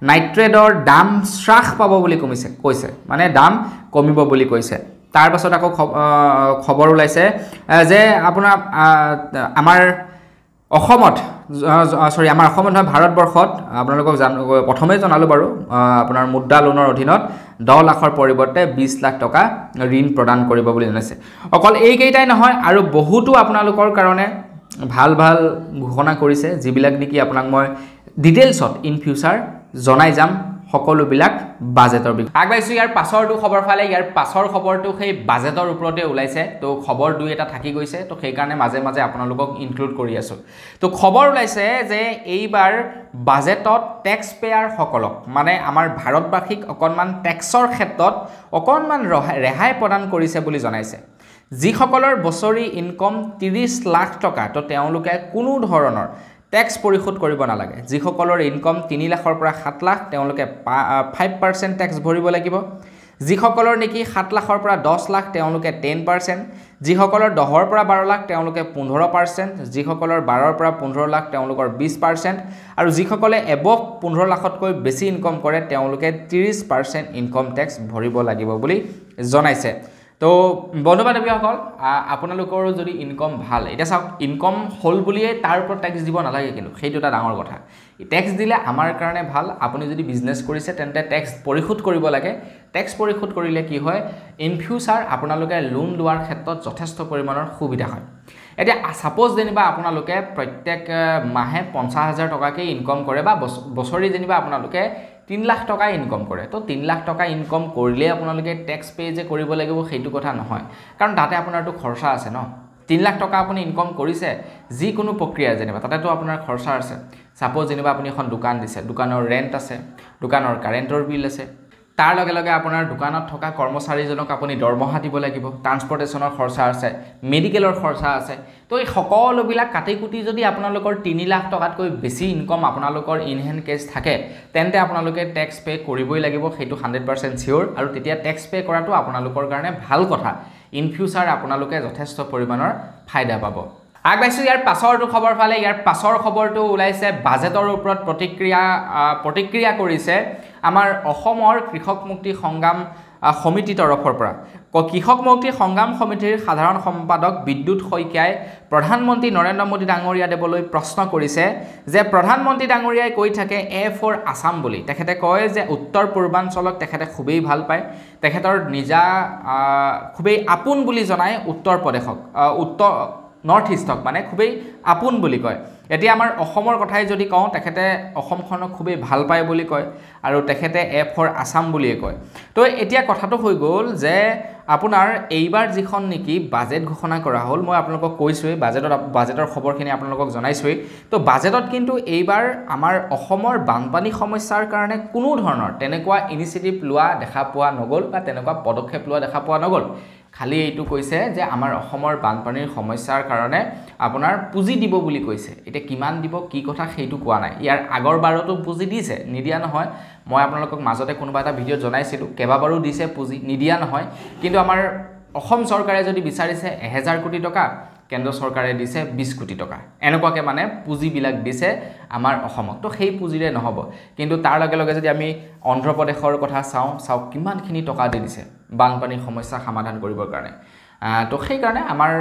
নাইট্ৰেটৰ দাম হ্ৰাস পাব বুলি কৈছে মানে দাম কমিব বুলি কৈছে তাৰ পাছত আকৌ খবৰ ওলাইছে যে আপোনাৰ আমাৰ অসমত নহয় ভাৰতবৰ্ষত আপোনালোকক প্ৰথমে জনালো বাৰু আপোনাৰ মুদ্ৰা লোনৰ অধীনত 10 লাখৰ পৰিৱৰ্তে 20 লাখ টকা ঋণ প্ৰদান কৰিব বুলি জনাইছে অকল এইকেইটাই নহয় আৰু বহুতো আপোনালোকৰ কাৰণে ভাল ঘোষণা কৰিছে যিবিলাক নেকি আপোনাক মই ডিটেইলছত ইন ফিউচাৰ জনাই যাম সকলোবিলাক বাজেটৰ বিষয়ে আগবাইছো ইয়াৰ পাছৰটো খবৰ ফালে ইয়াৰ পাছৰ খবৰটো সেই বাজেটৰ ওপৰতে ওলাইছে তো খবৰ দুই এটা থাকি গৈছে তো সেই কাৰণে মাজে মাজে আপোনালোকক ইনক্লুড কৰি আছো তো খবৰ ওলাইছে যে এইবাৰ বাজেটত টেক্স পেয়াৰ সকলক মানে আমাৰ ভাৰতবাসীক অকনমান টেক্সৰ ক্ষেত্ৰত অকনমান ৰেহাই প্ৰদান কৰিছে বুলি জনাইছে যিসকলৰ বছৰি ইনকম 30 লাখ টকা তো তেওঁলোকে কোনো ধৰণৰ টেক্স পৰিশোধ কৰিব নালাগে যিসকলৰ ইনকম 3 লাখৰ পৰা 7 লাখ তেওঁলোকে 5% টেক্স ভৰিব লাগিব যিসকলৰ নেকি 7 লাখৰ পৰা 10 লাখ তেওঁলোকে 10% যিসকলৰ 10ৰ পৰা 12 লাখ তেওঁলোকে 15% যিসকলৰ 12ৰ পৰা 15 লাখ তেওঁলোকৰ 20% আৰু যিসকলে এবভ 15 লাখতকৈ বেছি ইনকম কৰে তেওঁলোকে 30% ইনকম টেক্স ভৰিব লাগিব বুলি জনাইছে তো বন্ধু বান্ধৱীসকল আপোনালোকৰ যদি ইনকম ভাল এটা চাওক ইনকম হল বুলিয়ে তাৰ ওপৰত টেক্স দিব নালাগে কিন্তু সেইটো এটা ডাঙৰ কথা টেক্স দিলে আমাৰ কাৰণে ভাল আপুনি যদি বিজনেছ কৰিছে তেন্তে টেক্স পৰিশোধ কৰিব লাগে টেক্স পৰিশোধ কৰিলে কি হয় ইন ফিউচাৰ আপোনালোকে লোন লোৱাৰ ক্ষেত্ৰত যথেষ্ট পৰিমাণৰ সুবিধা হয় এতিয়া সাপোজ যেনিবা আপোনালোকে প্ৰত্যেক মাহে 50,000 টকাকৈ ইনকম কৰে বা বছৰি যেনিবা আপোনালোকে 3 লাখ টকা ইনকম কৰে তো 3 লাখ টকা ইনকম কৰিলে আপোনালোকে টেক্স পে যে কৰিব লাগিব সেইটো কথা নহয় কাৰণ তাতে আপোনাৰটো খৰচা আছে ন 3 লাখ টকা আপুনি ইনকম কৰিছে যিকোনো প্ৰক্ৰিয়া যেনিবা তাতেতো আপোনাৰ খৰচা আছে সাপোজ যেনিবা আপুনি এখন দোকান দিছে দোকানৰ ৰেন্ট আছে দোকানৰ কাৰেণ্টৰ বিল আছে তাৰ লগে লগে আপোনাৰ দোকানত থকা কৰ্মচাৰীজনক আপুনি দৰমহা দিব লাগিব ট্ৰান্সপৰ্টেশনৰ খৰচা আছে মেডিকেলৰ খৰচা আছে তো এই সকলোবিলাক কাটি কুটি যদি আপোনালোকৰ 3 লাখ টকাতকৈ বেছি ইনকম আপোনালোকৰ ইন হেণ্ড কেছ থাকে তেন্তে আপোনালোকে টেক্স পে কৰিবই লাগিব সেইটো 100% সিওৰ আৰু তেতিয়া টেক্স পে কৰাটো আপোনালোকৰ কাৰণে ভাল কথা ইন ফিউচাৰ আপোনালোকে যথেষ্ট পৰিমাণৰ ফায়দা পাব আগবাইছোঁ ইয়াৰ পাছৰটো খবৰ ফালে। ইয়াৰ পাছৰ খবৰটো ওলাইছে বাজেটৰ ওপৰত প্ৰতিক্ৰিয়া কৰিছে আমাৰ অসমৰ কৃষক মুক্তি সংগ্ৰাম সমিতিৰ তৰফৰ পৰা। কৃষক মুক্তি সংগ্ৰাম সমিতিৰ সাধাৰণ সম্পাদক বিদ্যুৎ শইকীয়াই প্ৰধানমন্ত্ৰী নৰেন্দ্ৰ মোদী ডাঙৰীয়া দেৱলৈ প্ৰশ্ন কৰিছে যে প্ৰধানমন্ত্ৰী ডাঙৰীয়াই কৈ থাকে এ ফৰ আছাম বুলি। তেখেতে কয় যে উত্তৰ পূৰ্বাঞ্চলক তেখেতে খুবেই ভাল পায়, তেখেতৰ নিজা খুবেই আপোন বুলি জনায় উত্তৰ প্ৰদেশক, নৰ্থ ইষ্টক মানে খুবেই আপোন বুলি কয়। এতিয়া আমাৰ অসমৰ কথাই যদি কওঁ, তেখেতে অসমখনক খুবেই ভাল পায় বুলি কয় আৰু তেখেতে এ ফৰ আছাম বুলিয়ে কয়। তো এতিয়া কথাটো হৈ গ'ল যে আপোনাৰ এইবাৰ যিখন নেকি বাজেট ঘোষণা কৰা হ'ল, মই আপোনালোকক কৈছোঁৱেই বাজেটৰ খবৰখিনি আপোনালোকক জনাইছোঁৱেই। তো বাজেটত কিন্তু এইবাৰ আমাৰ অসমৰ বানপানী সমস্যাৰ কাৰণে কোনো ধৰণৰ তেনেকুৱা ইনিচিয়েটিভ লোৱা দেখা পোৱা নগ'ল বা তেনেকুৱা পদক্ষেপ লোৱা দেখা পোৱা নগ'ল। খালি এইটো কৈছে যে আমাৰ অসমৰ বানপানীৰ সমস্যাৰ কাৰণে আপোনাৰ পুঁজি দিব বুলি কৈছে। এতিয়া কিমান দিব কি কথা সেইটো কোৱা নাই। ইয়াৰ আগৰবাৰতো পুঁজি দিছে, নিদিয়া নহয়। মই আপোনালোকক মাজতে কোনোবা এটা ভিডিঅ'ত জনাইছিলোঁ কেইবাবাৰো দিছে পুঁজি, নিদিয়া নহয়। কিন্তু আমাৰ অসম চৰকাৰে যদি বিচাৰিছে 1000 কোটি টকা, কেন্দ্ৰ চৰকাৰে দিছে 20 কোটি টকা। এনেকুৱাকৈ মানে পুঁজিবিলাক দিছে আমাৰ অসমক। তো সেই পুঁজিৰে নহ'ব। কিন্তু তাৰ লগে লগে যদি আমি অন্ধ্ৰপ্ৰদেশৰ কথা চাওক কিমানখিনি টকা দি দিছে বানপানীৰ সমস্যা সমাধান কৰিবৰ কাৰণে। তো সেইকাৰণে আমাৰ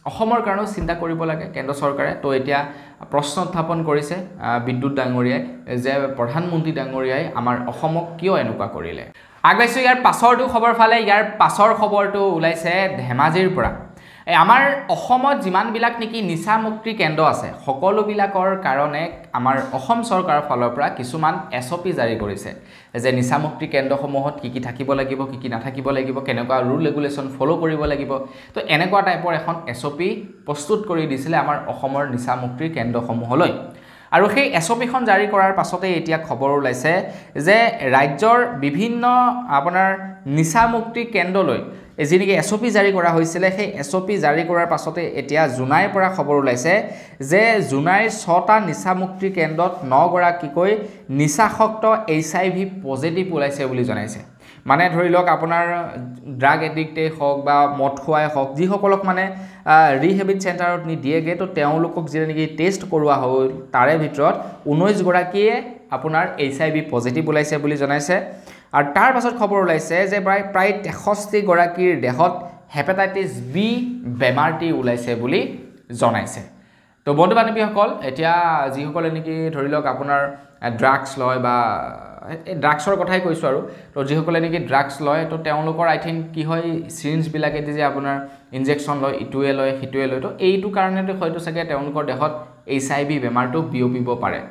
অসমৰ কাৰণেও চিন্তা কৰিব লাগে কেন্দ্ৰ চৰকাৰে। তো এতিয়া প্ৰশ্ন উত্থাপন কৰিছে বিদ্যুৎ ডাঙৰীয়াই যে প্ৰধানমন্ত্ৰী ডাঙৰীয়াই আমাৰ অসমক কিয় এনেকুৱা কৰিলে। আগবাইছোঁ ইয়াৰ পাছৰটো খবৰ ফালে। ইয়াৰ পাছৰ খবৰটো ওলাইছে ধেমাজিৰ পৰা। আমাৰ অসমত যিমানবিলাক নেকি নিচামুক্তি কেন্দ্ৰ আছে সকলোবিলাকৰ কাৰণে আমাৰ অসম চৰকাৰৰ ফালৰ পৰা কিছুমান SOP জাৰি কৰিছে যে নিচামুক্তি কেন্দ্ৰসমূহত কি থাকিব লাগিব, কি নাথাকিব লাগিব, কেনেকুৱা ৰুল ৰেগুলেশ্যন ফ'ল' কৰিব লাগিব। তো এনেকুৱা টাইপৰ এখন SOP প্ৰস্তুত কৰি দিছিলে আমাৰ অসমৰ নিচামুক্তিৰ কেন্দ্ৰসমূহলৈ। আৰু সেই SOPখন জাৰি কৰাৰ পাছতে এতিয়া খবৰ ওলাইছে যে ৰাজ্যৰ বিভিন্ন আপোনাৰ নিচামুক্তি কেন্দ্ৰলৈ যি নেকি SOP জাৰি কৰা হৈছিলে, সেই SOP জাৰি কৰাৰ পাছতে এতিয়া জুনাইৰ পৰা খবৰ ওলাইছে যে জুনাইৰ 6টা নিচামুক্তি কেন্দ্ৰত 9 গৰাকীকৈ নিচাসক্ত HIV পজিটিভ ওলাইছে বুলি জনাইছে। মানে ধৰি লওক আপোনাৰ ড্ৰাগ এডিক্টেই হওক বা মদ খোৱাই হওক, যিসকলক মানে ৰিহেবিট চেণ্টাৰত নি দিয়েগৈ, তো তেওঁলোকক যি নেকি টেষ্ট কৰোৱা হ'ল তাৰে ভিতৰত 19 গৰাকীয়ে আপোনাৰ HIV পজিটিভ ওলাইছে বুলি জনাইছে। আৰু তাৰ পাছত খবৰ ওলাইছে যে প্ৰায় 63 গৰাকীৰ দেহত হেপাটাইটিছ B বেমাৰটি ওলাইছে বুলি জনাইছে। তো বন্ধু বান্ধৱীসকল, এতিয়া যিসকলে নেকি ধৰি লওক আপোনাৰ ড্ৰাগছ লয় বা ড্ৰাগছৰ কথাই কৈছোঁ আৰু, তো যিসকলে নেকি ড্ৰাগছ লয় তো তেওঁলোকৰ আই থিংক কি হয় চিৰিঞ্জবিলাকেদি যে আপোনাৰ ইনজেকশ্যন লয়, ইটোৱে লয় সিটোৱে লয়, তো এইটো কাৰণেতো হয়তো চাগে তেওঁলোকৰ দেহত HIV বেমাৰটো বিয়পিব পাৰে।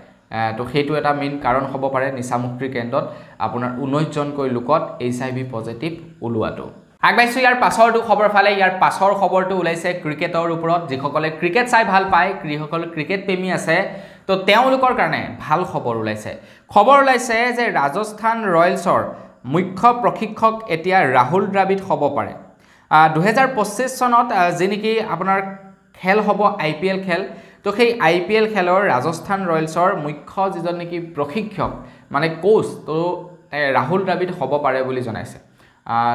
তো সেইটো এটা মেইন কাৰণ হ'ব পাৰে নিচামুক্তিৰ কেন্দ্ৰত আপোনাৰ 19জনকৈ লোকত HIV পজিটিভ ওলোৱাটো। আগবাইছোঁ ইয়াৰ পাছৰটো খবৰ ফালে। ইয়াৰ পাছৰ খবৰটো ওলাইছে ক্ৰিকেটৰ ওপৰত। যিসকলে ক্ৰিকেট চাই ভাল পায়, যিসকলে ক্ৰিকেট প্ৰেমী আছে, তো তেওঁলোকৰ কাৰণে ভাল খবৰ ওলাইছে। খবৰ ওলাইছে যে ৰাজস্থান ৰয়েলছৰ মুখ্য প্ৰশিক্ষক এতিয়া ৰাহুল দ্ৰাবিড় হ'ব পাৰে। 2025 চনত যি নেকি আপোনাৰ খেল হ'ব IPL খেল, তো সেই IPL খেলৰ ৰাজস্থান ৰয়েলছৰ মুখ্য যিজন নেকি প্ৰশিক্ষক মানে কোচ, তো ৰাহুল দ্ৰাবিড় হ'ব পাৰে বুলি জনাইছে।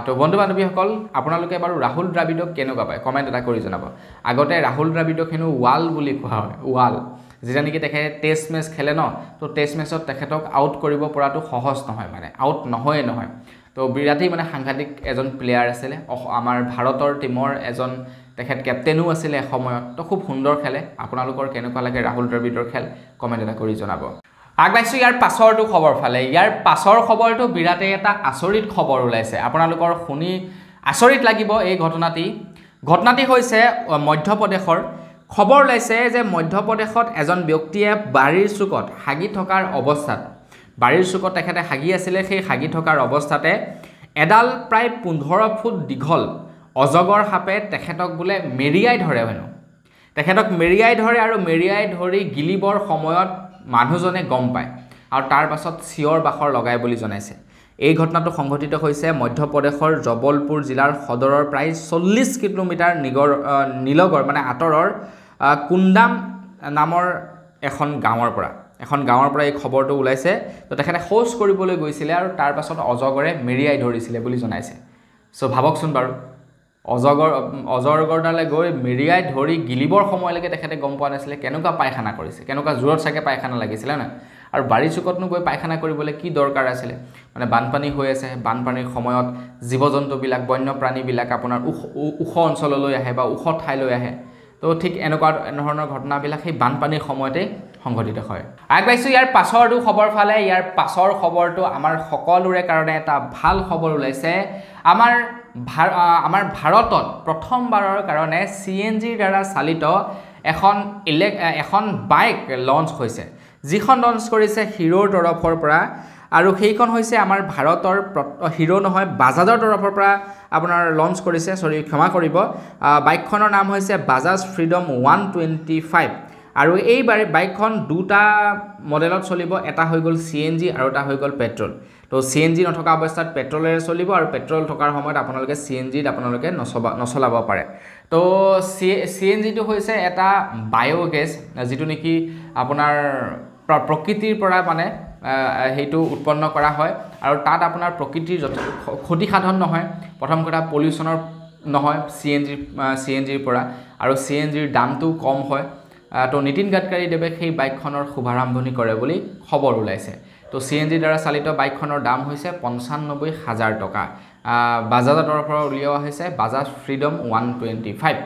তো বন্ধু বান্ধৱীসকল, আপোনালোকে বাৰু ৰাহুল দ্ৰাবিড়ক কেনেকুৱা পায় কমেণ্ট এটা কৰি জনাব। আগতে ৰাহুল দ্ৰাবিড়ক হেনো ৱাল বুলি কোৱা হয়, ৱাল, যেতিয়া নেকি তেখেতে টেষ্ট মেচ খেলে ন, তো টেষ্ট মেচত তেখেতক আউট কৰিব পৰাটো সহজ নহয়, মানে আউট নহয়। তো বিৰাটেই মানে সাংঘাতিক এজন প্লেয়াৰ আছিলে আমাৰ ভাৰতৰ টীমৰ এজন, তেখেত কেপ্টেইনো আছিলে এসময়ত। তো খুব সুন্দৰ খেলে। আপোনালোকৰ কেনেকুৱা লাগে ৰাহুল দ্ৰাবিড়ৰ খেল কমেণ্ট এটা কৰি জনাব। আগবাইছোঁ ইয়াৰ পাছৰটো খবৰ ফালে। ইয়াৰ পাছৰ খবৰটো বিৰাটেই এটা আচৰিত খবৰ ওলাইছে। আপোনালোকৰ শুনি আচৰিত লাগিব এই ঘটনাটি হৈছে মধ্যপ্ৰদেশৰ। খবৰ ওলাইছে যে মধ্যপ্ৰদেশত এজন ব্যক্তিয়ে বাৰীৰ চুকত হাগি থকাৰ অৱস্থাত, বাৰীৰ চুকত তেখেতে হাগি আছিলে, সেই হাগি থকাৰ অৱস্থাতে এডাল প্ৰায় 15 ফুট দীঘল অজগৰ সাপে তেখেতক বোলে মেৰিয়াই ধৰে হেনো। তেখেতক মেৰিয়াই ধৰে আৰু মেৰিয়াই ধৰি গিলিবৰ সময়ত মানুহজনে গম পায় আৰু তাৰ পাছত চিঞৰ বাখৰ লগায় বুলি জনাইছে। এই ঘটনাটো সংঘটিত হৈছে মধ্যপ্ৰদেশৰ জবলপুৰ জিলাৰ সদৰৰ প্ৰায় 40 কিলোমিটাৰ নিলগৰ মানে আঁতৰৰ কুন্দাম নামৰ এখন গাঁৱৰ পৰা এই খবৰটো ওলাইছে। তো তেখেতে শৌচ কৰিবলৈ গৈছিলে আৰু তাৰ পাছত অজগৰে মেৰিয়াই ধৰিছিলে বুলি জনাইছে। চ' ভাবকচোন বাৰু, অজগৰডালে গৈ মেৰিয়াই ধৰি গিলিবৰ সময়লৈকে তেখেতে গম পোৱা নাছিলে কেনেকুৱা পায়খানা কৰিছে, কেনেকুৱা জোৰত চাগে পায়খানা লাগিছিলে না। আৰু বাৰী চুকতনো গৈ পায়খানা কৰিবলৈ কি দৰকাৰ আছিলে, মানে বানপানী হৈ আছে, বানপানীৰ সময়ত জীৱ জন্তুবিলাক বন্যপ্ৰাণীবিলাক আপোনাৰ ওখ অঞ্চললৈ আহে বা ওখ ঠাইলৈ আহে। তো ঠিক এনেকুৱা ধৰণৰ ঘটনাবিলাক সেই বানপানীৰ সময়তে সংঘটিত হয়। আগবাঢ়িছোঁ ইয়াৰ পাছৰটো খবৰ ফালে। ইয়াৰ পাছৰ খবৰটো আমাৰ সকলোৰে কাৰণে এটা ভাল খবৰ ওলাইছে। আমাৰ ভাৰতত প্ৰথমবাৰৰ কাৰণে CNGৰ দ্বাৰা চালিত এখন বাইক লঞ্চ হৈছে, যিখন লঞ্চ কৰিছে হিৰোৰ তৰফৰ পৰা। আৰু সেইখন হৈছে আমাৰ ভাৰতৰ হিৰো নহয় বাজাজৰ তৰফৰ পৰা আপোনাৰ লঞ্চ কৰিছে, ক্ষমা কৰিব, বাইকখনৰ নাম হৈছে বাজাজ ফ্ৰীডম 125। আৰু এই বাইকখন দুটা মডেলত চলিব, এটা হৈ গ'ল CNG আৰু এটা হৈ গ'ল পেট্ৰল। তো CNG নথকা অৱস্থাত পেট্ৰলেৰে চলিব আৰু পেট্ৰল থকাৰ সময়ত আপোনালোকে CNGত আপোনালোকে নচলাব পাৰে। তো CNGটো হৈছে এটা বায়'গেছ, যিটো নেকি আপোনাৰ প্ৰকৃতিৰ পৰা মানে সেইটো উৎপন্ন কৰা হয় আৰু তাত আপোনাৰ প্ৰকৃতিৰ ক্ষতিসাধন নহয়। প্ৰথম কথা পলিউশ্যনৰ নহয় CNGৰ পৰা, আৰু CNGৰ দামটো কম হয়। তো নীতিন গাডকাৰীদেৱে সেই বাইকখনৰ শুভাৰম্ভণি কৰে বুলি খবৰ ওলাইছে। তো CNGৰ দ্বাৰা চালিত বাইকখনৰ দাম হৈছে 95,000 টকা। বাজাজৰ তৰফৰ পৰা উলিওৱা হৈছে বাজাজ ফ্ৰীডম 125।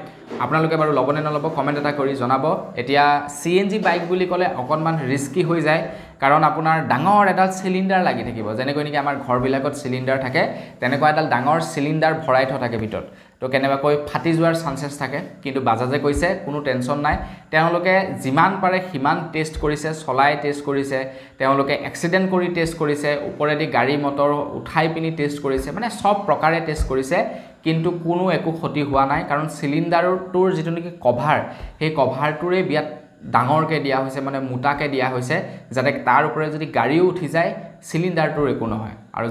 আপোনালোকে বাৰু ল'বনে নল'ব কমেণ্ট এটা কৰি জনাব। এতিয়া CNG বাইক বুলি ক'লে অকণমান ৰিস্কি হৈ যায়, কাৰণ আপোনাৰ ডাঙৰ এডাল চিলিণ্ডাৰ লাগি থাকিব, যেনেকৈ নেকি আমাৰ ঘৰবিলাকত চিলিণ্ডাৰ থাকে, তেনেকুৱা এডাল ডাঙৰ চিলিণ্ডাৰ ভৰাই থোৱা থাকে ভিতৰত। তো কেনেবাকৈ ফাটি যোৱাৰ চান্সেছ থাকে। কিন্তু বাজাজে কৈছে কোনো টেনশ্যন নাই, তেওঁলোকে যিমান পাৰে সিমান টেষ্ট কৰিছে, চলাই টেষ্ট কৰিছে, তেওঁলোকে এক্সিডেণ্ট কৰি টেষ্ট কৰিছে, ওপৰেদি গাড়ী মটৰ উঠাই পিনি টেষ্ট কৰিছে, মানে চব প্ৰকাৰে টেষ্ট কৰিছে, কিন্তু কোনো একো ক্ষতি হোৱা নাই। কাৰণ চিলিণ্ডাৰটোৰ যিটো নেকি কভাৰ, সেই কভাৰটোৰে বিৰাট ডাঙৰকৈ দিয়া হৈছে, মানে মোটাকৈ দিয়া হৈছে, যাতে তাৰ ওপৰে যদি গাড়ীও উঠি যায় চিলিণ্ডাৰটোৰ একো নহয়, আৰু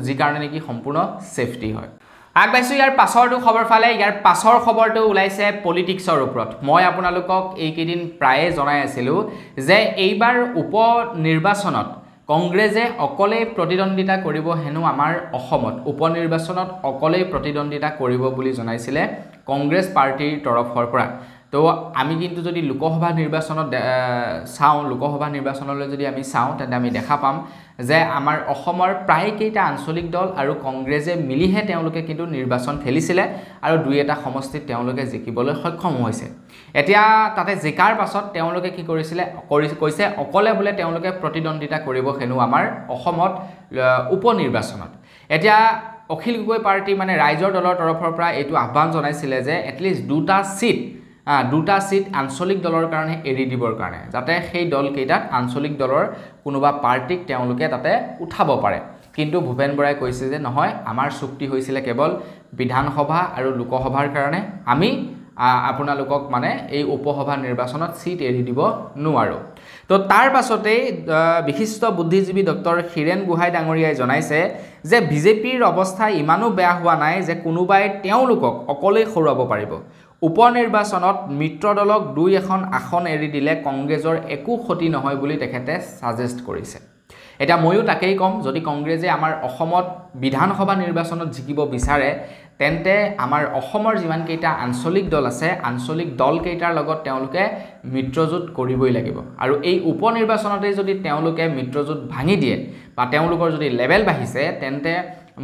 যি কাৰণে নেকি সম্পূৰ্ণ ছেফটি হয়। আগবাঢ়িছোঁ ইয়াৰ পাছৰটো খবৰ ফালে। ইয়াৰ পাছৰ খবৰটো ওলাইছে পলিটিক্সৰ ওপৰত। মই আপোনালোকক এইকেইদিন প্ৰায়ে জনাই আছিলোঁ যে এইবাৰ উপ নিৰ্বাচনত কংগ্ৰেছে অকলেই প্ৰতিদ্বন্দ্বিতা কৰিব হেনো আমাৰ অসমত। উপ নিৰ্বাচনত অকলেই প্ৰতিদ্বন্দ্বিতা কৰিব বুলি জনাইছিলে কংগ্ৰেছ পাৰ্টিৰ তৰফৰ পৰা। তো আমি কিন্তু যদি লোকসভা নিৰ্বাচনত চাওঁ, লোকসভা নিৰ্বাচনলৈ যদি আমি চাওঁ, তেন্তে আমি দেখা পাম যে আমাৰ অসমৰ প্ৰায়কেইটা আঞ্চলিক দল আৰু কংগ্ৰেছে মিলিহে তেওঁলোকে কিন্তু নিৰ্বাচন খেলিছিলে আৰু দুই এটা সমষ্টিত তেওঁলোকে জিকিবলৈ সক্ষম হৈছে। এতিয়া তাতে জিকাৰ পাছত তেওঁলোকে কি কৈছে অকলে বোলে তেওঁলোকে প্ৰতিদ্বন্দ্বিতা কৰিব হেনো আমাৰ অসমত উপ নিৰ্বাচনত। এতিয়া অখিল গগৈ পাৰ্টি মানে ৰাইজৰ দলৰ তৰফৰ পৰা এইটো আহ্বান জনাইছিলে যে এটলিষ্ট দুটা সিট আঞ্চলিক দলৰ কাৰণে এৰি দিবৰ কাৰণে, যাতে সেই দলকেইটাত আঞ্চলিক দলৰ কোনোবা পাৰ্টিক তেওঁলোকে তাতে উঠাব পাৰে। কিন্তু ভূপেন বৰাই কৈছে যে নহয়, আমাৰ চুক্তি হৈছিলে কেৱল বিধানসভা আৰু লোকসভাৰ কাৰণে, আমি আপোনালোকক মানে এই উপসভা নিৰ্বাচনত সিট এৰি দিব নোৱাৰোঁ। তো তাৰ পাছতেই বিশিষ্ট বুদ্ধিজীৱী ডক্টৰ হীৰেণ গোহাঁই ডাঙৰীয়াই জনাইছে যে বিজেপিৰ অৱস্থা ইমানো বেয়া হোৱা নাই যে কোনোবাই তেওঁলোকক অকলেই হৰুৱাব পাৰিব। উপ নিৰ্বাচনত মিত্ৰ দলক 2-1 আসন এৰি দিলে কংগ্ৰেছৰ একো ক্ষতি নহয় বুলি তেখেতে ছাজেষ্ট কৰিছে। এতিয়া ময়ো তাকেই ক'ম, যদি কংগ্ৰেছে আমাৰ অসমত বিধানসভা নিৰ্বাচনত জিকিব বিচাৰে, তেন্তে আমাৰ অসমৰ যিমানকেইটা আঞ্চলিক দল আছে, আঞ্চলিক দলকেইটাৰ লগত তেওঁলোকে মিত্ৰজোঁট কৰিবই লাগিব। আৰু এই উপ নিৰ্বাচনতেই যদি তেওঁলোকে মিত্ৰজোঁট ভাঙি দিয়ে বা তেওঁলোকৰ যদি লেভেল বাঢ়িছে, তেন্তে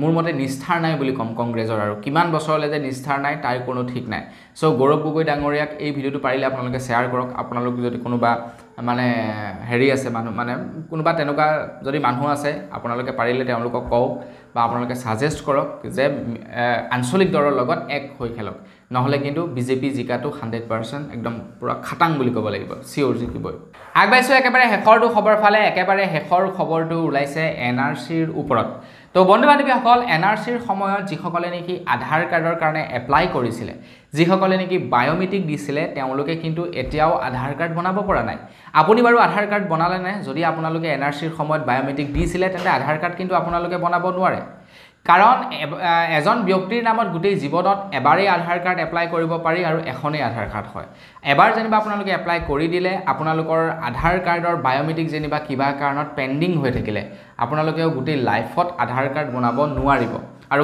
মোৰ মতে নিষ্ঠাৰ নাই বুলি ক'ম কংগ্ৰেছৰ। আৰু কিমান বছৰলৈ যে নিষ্ঠাৰ নাই তাৰ কোনো ঠিক নাই। চ' গৌৰৱ গগৈ ডাঙৰীয়াক এই ভিডিঅ'টো পাৰিলে আপোনালোকে শ্বেয়াৰ কৰক। আপোনালোক যদি কোনোবা মানে হেৰি আছে মানুহ, মানে কোনোবা তেনেকুৱা যদি মানুহ আছে, আপোনালোকে পাৰিলে তেওঁলোকক কওক বা আপোনালোকে ছাজেষ্ট কৰক যে আঞ্চলিক দলৰ লগত এক হৈ খেলক, নহ'লে কিন্তু বিজেপি জিকাটো 100% একদম পূৰা খাটাং বুলি ক'ব লাগিব, চিঅ'ৰ জিকিবই। আগবাঢ়িছোঁ একেবাৰে শেষৰটো খবৰ ফালে। একেবাৰে শেষৰ খবৰটো ওলাইছে NRCৰ ওপৰত। তো বন্ধু বান্ধৱীসকল, NRCৰ সময়ত যিসকলে নেকি আধাৰ কাৰ্ডৰ কাৰণে এপ্লাই কৰিছিলে, যিসকলে নেকি বায়'মেট্ৰিক দিছিলে, তেওঁলোকে কিন্তু এতিয়াও আধাৰ কাৰ্ড বনাব পৰা নাই। আপুনি বাৰু আধাৰ কাৰ্ড বনালে নে? যদি আপোনালোকে NRCৰ সময়ত বায়'মেট্ৰিক দিছিলে, তেন্তে আধাৰ কাৰ্ড কিন্তু আপোনালোকে বনাব নোৱাৰে। কাৰণ এজন ব্যক্তিৰ নামত গোটেই জীৱনত এবাৰেই আধাৰ কাৰ্ড এপ্লাই কৰিব পাৰি আৰু এখনেই আধাৰ কাৰ্ড হয়। এবাৰ যেনিবা আপোনালোকে এপ্লাই কৰি দিলে, আপোনালোকৰ আধাৰ কাৰ্ডৰ বায়'মেট্ৰিক যেনিবা কিবা কাৰণত পেণ্ডিং হৈ থাকিলে, আপোনালোকেও গোটেই লাইফত আধাৰ কাৰ্ড বনাব নোৱাৰিব। আৰু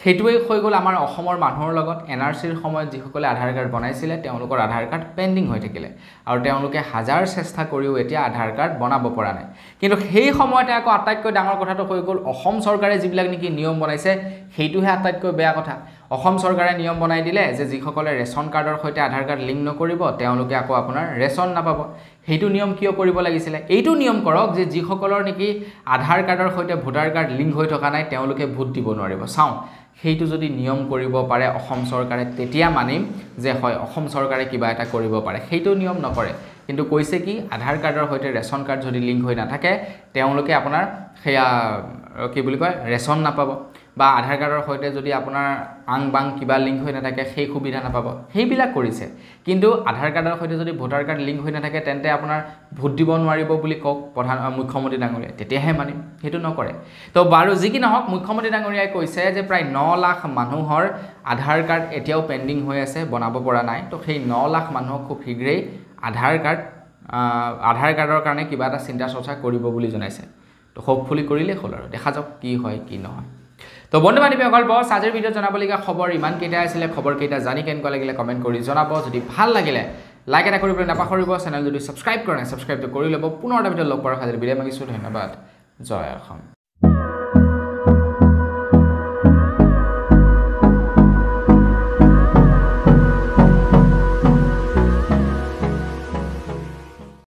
সেইটোৱেই হৈ গ'ল আমাৰ অসমৰ মানুহৰ লগত NRCৰ সময়ত যিসকলে আধাৰ কাৰ্ড বনাইছিলে তেওঁলোকৰ আধাৰ কাৰ্ড পেণ্ডিং হৈ থাকিলে আৰু তেওঁলোকে হাজাৰ চেষ্টা কৰিও এতিয়া আধাৰ কাৰ্ড বনাব পৰা নাই কিন্তু সেই সময়তে আকৌ আটাইতকৈ ডাঙৰ কথাটো হৈ গ'ল অসম চৰকাৰে যিবিলাক নেকি নিয়ম বনাইছে সেইটোহে আটাইতকৈ বেয়া কথা অসম চৰকাৰে নিয়ম বনাই দিলে যে যিসকলে ৰেচন কাৰ্ডৰ সৈতে আধাৰ কাৰ্ড লিংক নকৰিব তেওঁলোকে আকৌ আপোনাৰ ৰেচন নাপাব সেইটো নিয়ম কিয় কৰিব লাগিছিলে এইটো নিয়ম কৰক যে যিসকলৰ নেকি আধাৰ কাৰ্ডৰ সৈতে ভোটাৰ কাৰ্ড লিংক হৈ থকা নাই তেওঁলোকে ভোট দিব নোৱাৰিব চাওঁ সেইটো যদি নিয়ম কৰিব পাৰে অসম চৰকাৰে তেতিয়া মানিম যে হয় অসম চৰকাৰে কিবা এটা কৰিব পাৰে সেইটো নিয়ম নকৰে কিন্তু কৈছে কি আধাৰ কাৰ্ডৰ সৈতে ৰেচন কাৰ্ড যদি লিংক হৈ নাথাকে তেওঁলোকে আপোনাৰ সেয়া কি বুলি কয় ৰেচন নাপাব বা আধাৰ কাৰ্ডৰ সৈতে যদি আপোনাৰ আং বাং কিবা লিংক হৈ নাথাকে সেই সুবিধা নাপাব সেইবিলাক কৰিছে কিন্তু আধাৰ কাৰ্ডৰ সৈতে যদি ভোটাৰ কাৰ্ড লিংক হৈ নাথাকে তেন্তে আপোনাৰ ভোট দিব নোৱাৰিব বুলি কওক মুখ্যমন্ত্ৰী ডাঙৰীয়াই তেতিয়াহে মানিম সেইটো নকৰে তো বাৰু যি কি নহওক মুখ্যমন্ত্ৰী ডাঙৰীয়াই কৈছে যে প্ৰায় 9 লাখ মানুহৰ আধাৰ কাৰ্ড এতিয়াও পেণ্ডিং হৈ আছে বনাব পৰা নাই তো সেই 9 লাখ মানুহক খুব শীঘ্ৰেই আধাৰ কাৰ্ডৰ কাৰণে কিবা এটা চিন্তা চৰ্চা কৰিব বুলি জনাইছে তো হোপফুলি কৰিলে হ'ল আৰু দেখা যাওক কি হয় কি নহয় তো বন্ধু বান্ধৱীসকল বছ আজিৰ ভিডিঅ'ত জনাবলগীয়া খবৰ ইমান কেইটা আছিলে খবৰ কেইটা জানি কেনেকুৱা লাগিলে কমেণ্ট কৰি জনাব যদি ভাল লাগিলে লাইক এটা কৰিবলৈ নাপাহৰিব চেনেল যদি ছাবস্ক্ৰাইব কৰা নাই ছাবস্ক্ৰাইবটো কৰি ল'ব পুনৰ এটা ভিডিঅ' লগ পোৱাৰ খাতিৰত বিদায় মাগিছোঁ ধন্যবাদ জয় অসম